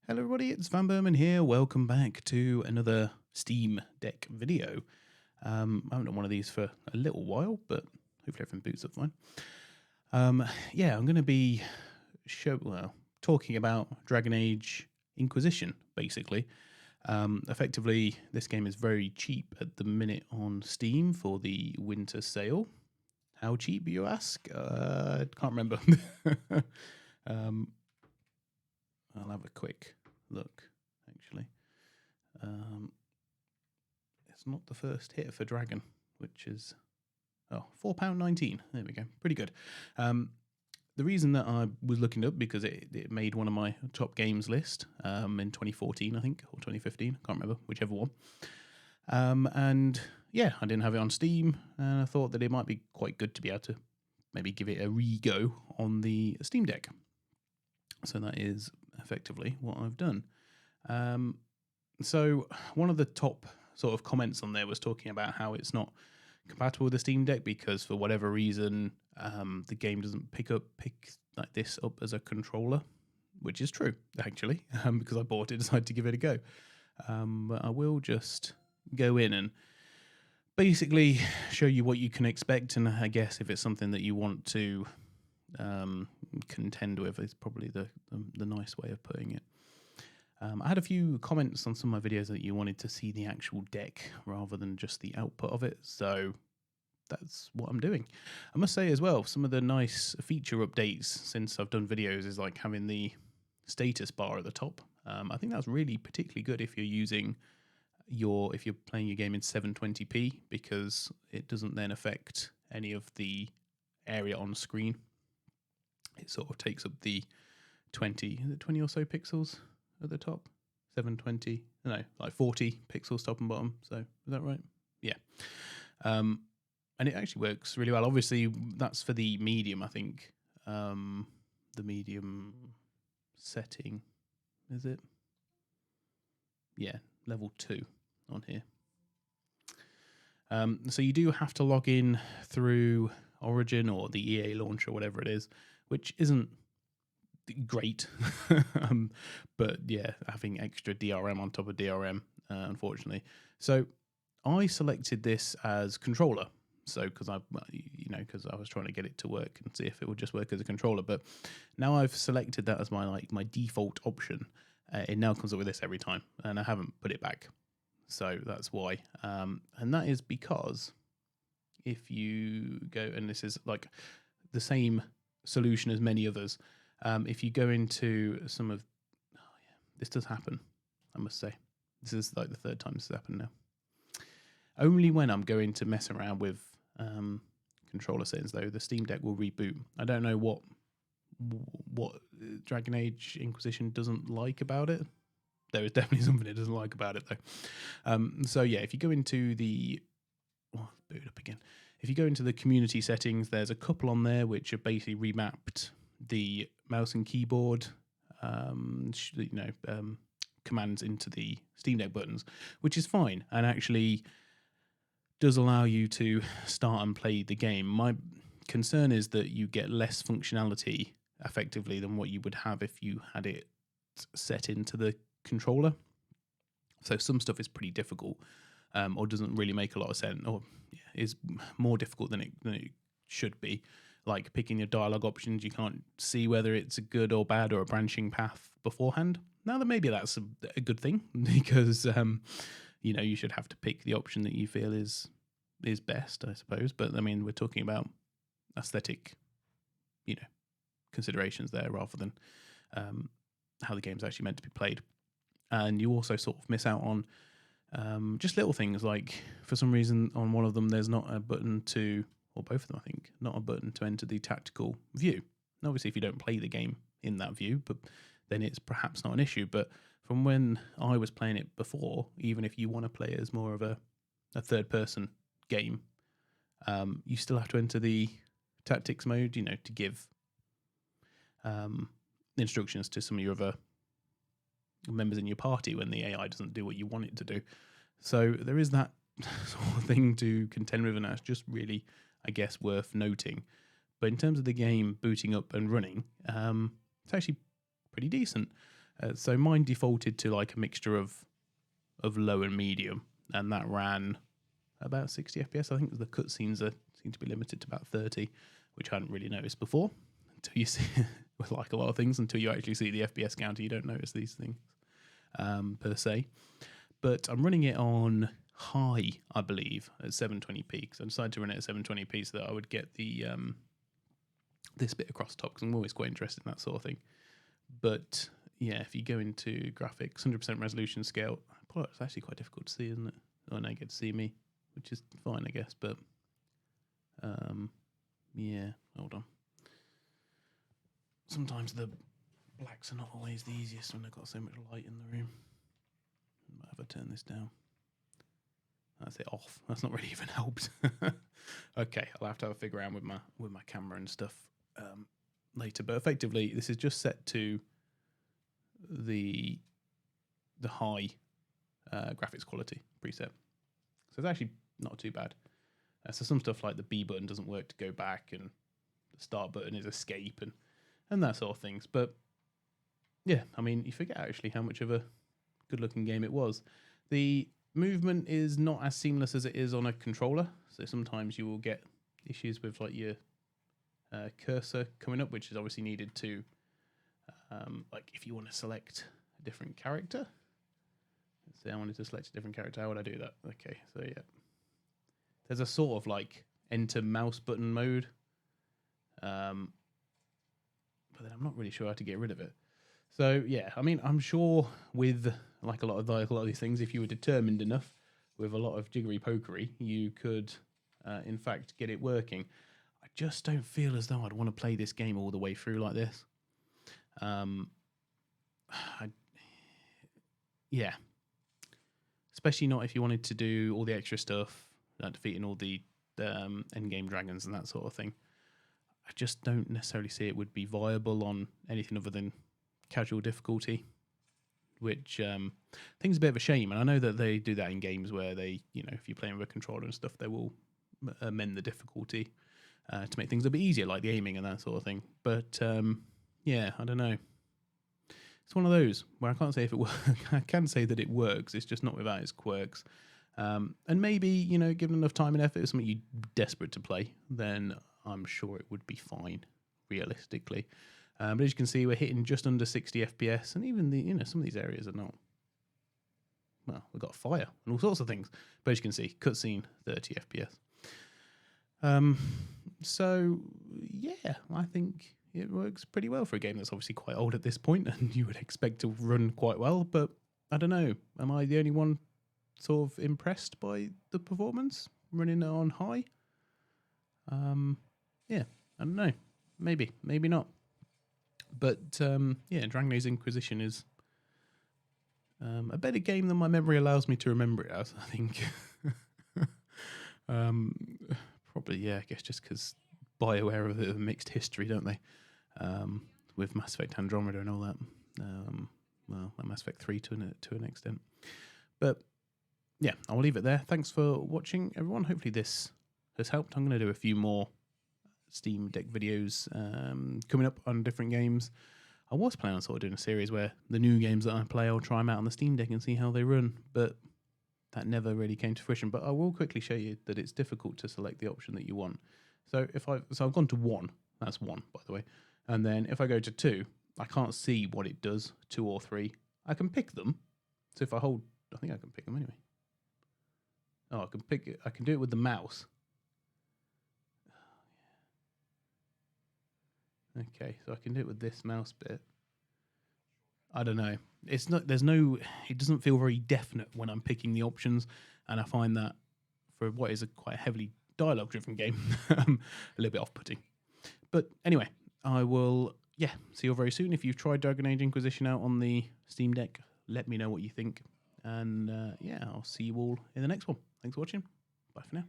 Hello everybody, it's vanburman here. Welcome back to another Steam Deck video. I haven't done one of these for a little while, but hopefully everything boots up fine. Yeah, I'm going to be talking about Dragon Age Inquisition, basically. Effectively, this game is very cheap at the minute on Steam for the winter sale. How cheap, you ask? Can't remember. I'll have a quick look, actually. It's not the first hit for Dragon, which is, £4.19. There we go. Pretty good. The reason that I was looking up, because it made one of my top games list in 2014, I think, or 2015. I can't remember, whichever one. And yeah, I didn't have it on Steam, and I thought that it might be quite good to be able to maybe give it a re-go on the Steam Deck. So that is effectively what I've done. So one of the top sort of comments on there was talking about how it's not compatible with the Steam Deck because for whatever reason the game doesn't pick like this up as a controller, which is true actually, because I bought it, decided to give it a go. But I will just go in and basically show you what you can expect, and I guess if it's something that you want to contend with is probably the nice way of putting it. I had a few comments on some of my videos that you wanted to see the actual deck rather than just the output of it, so that's what I'm doing. I must say as well, some of the nice feature updates since I've done videos is like having the status bar at the top. I think that's really particularly good if you're using if you're playing your game in 720p, because it doesn't then affect any of the area on screen. It sort of takes up the 20 or so pixels at the top. 720, no, like 40 pixels top and bottom. So is that right? Yeah. And it actually works really well. Obviously, that's for the medium, I think. The medium setting, is it? Yeah, level 2 on here. So you do have to log in through Origin or the EA launcher, whatever it is, which isn't great. But yeah, having extra DRM on top of DRM, unfortunately. So I selected this as controller. So because I was trying to get it to work and see if it would just work as a controller. But now I've selected that as my default option. It now comes up with this every time, and I haven't put it back. So that's why. And that is because if you go, and this is like the same solution as many others, if you go into some of, this does happen, I must say. This is like the third time this has happened now. Only when I'm going to mess around with controller settings, though, the Steam Deck will reboot. I don't know what Dragon Age Inquisition doesn't like about it. There is definitely something it doesn't like about it, though. So yeah, if you go into the boot up again. If you go into the community settings, there's a couple on there which have basically remapped the mouse and keyboard, commands into the Steam Deck buttons, which is fine and actually does allow you to start and play the game. My concern is that you get less functionality effectively than what you would have if you had it set into the controller. So some stuff is pretty difficult, or doesn't really make a lot of sense, or is more difficult than it should be. Like picking your dialogue options, you can't see whether it's a good or bad or a branching path beforehand. Now that maybe that's a good thing, because you should have to pick the option that you feel is best, I suppose. But I mean, we're talking about aesthetic, considerations there rather than how the game's actually meant to be played. And you also sort of miss out on just little things, like for some reason on one of them there's not a button to, or both of them I think, not a button to enter the tactical view. And obviously if you don't play the game in that view, but then it's perhaps not an issue. But from when I was playing it before, even if you want to play it as more of a third person game, you still have to enter the tactics mode, to give instructions to some of your other members in your party when the AI doesn't do what you want it to do. So there is that sort of thing to contend with, and that's just really, I guess, worth noting. But in terms of the game booting up and running, it's actually pretty decent. So mine defaulted to like a mixture of low and medium, and that ran about 60 FPS. I think the cutscenes seem to be limited to about 30, which I hadn't really noticed before until you see, with like a lot of things, until you actually see the FPS counter, you don't notice these things per se. But I'm running it on high, I believe, at 720p, because I decided to run it at 720p so that I would get the this bit across top, because I'm always quite interested in that sort of thing. But yeah, if you go into graphics, 100% resolution scale, it's actually quite difficult to see, isn't it? Oh, no, you get to see me, which is fine, I guess. But yeah, hold on. Sometimes the blacks are not always the easiest when they've got so much light in the room. Might have to turn this down. That's it off. That's not really even helped. Okay, I'll have to have a figure around with my camera and stuff later. But effectively, this is just set to the high graphics quality preset, so it's actually not too bad. So some stuff like the B button doesn't work to go back, and the start button is escape, and that sort of things. But yeah, I mean, you forget actually how much of a good looking game it was. The movement is not as seamless as it is on a controller, so sometimes you will get issues with like your cursor coming up, which is obviously needed to like if you want to select a different character. Let's say I wanted to select a different character. How would I do that? Okay, so yeah, there's a sort of like enter mouse button mode, but then I'm not really sure how to get rid of it. So yeah, I mean, I'm sure with like a lot of these things, if you were determined enough with a lot of jiggery pokery, you could in fact get it working. I just don't feel as though I'd want to play this game all the way through like this. Yeah, especially not if you wanted to do all the extra stuff, like defeating all the end game dragons and that sort of thing. I just don't necessarily see it would be viable on anything other than casual difficulty, which I think is a bit of a shame. And I know that they do that in games where they, you know, if you're playing with a controller and stuff, they will amend the difficulty to make things a bit easier, like the aiming and that sort of thing. But yeah, I don't know. It's one of those where I can't say if it works. I can say that it works. It's just not without its quirks. And maybe, you know, given enough time and effort, it's something you're desperate to play, then I'm sure it would be fine, realistically. But as you can see, we're hitting just under 60 FPS, and even the, you know, some of these areas are not. Well, we've got fire and all sorts of things. But as you can see, cutscene 30 FPS. So yeah, I think it works pretty well for a game that's obviously quite old at this point, and you would expect to run quite well. But I don't know. Am I the only one sort of impressed by the performance running it on high? Yeah, I don't know. Maybe not. But yeah, Dragon Age Inquisition is a better game than my memory allows me to remember it as, I think. Probably, yeah, I guess just because BioWare have a mixed history, don't they? With Mass Effect Andromeda and all that. Well, Mass Effect 3 to an extent. But yeah, I'll leave it there. Thanks for watching, everyone. Hopefully this has helped. I'm going to do a few more Steam Deck videos coming up on different games. I was planning on sort of doing a series where the new games that I play, I'll try them out on the Steam Deck and see how they run, but that never really came to fruition. But I will quickly show you that it's difficult to select the option that you want. So I've gone to 1. That's 1, by the way. And then if I go to 2, I can't see what it does. 2 or 3, I can pick them. So if I hold, I think I can pick them anyway. Oh, I can pick it. I can do it with the mouse. Okay, so I can do it with this mouse bit. I don't know. It's not. There's no. It doesn't feel very definite when I'm picking the options, and I find that for what is a quite heavily dialogue-driven game, a little bit off-putting. But anyway, I will. Yeah, see you all very soon. If you've tried Dragon Age Inquisition out on the Steam Deck, let me know what you think. And yeah, I'll see you all in the next one. Thanks for watching. Bye for now.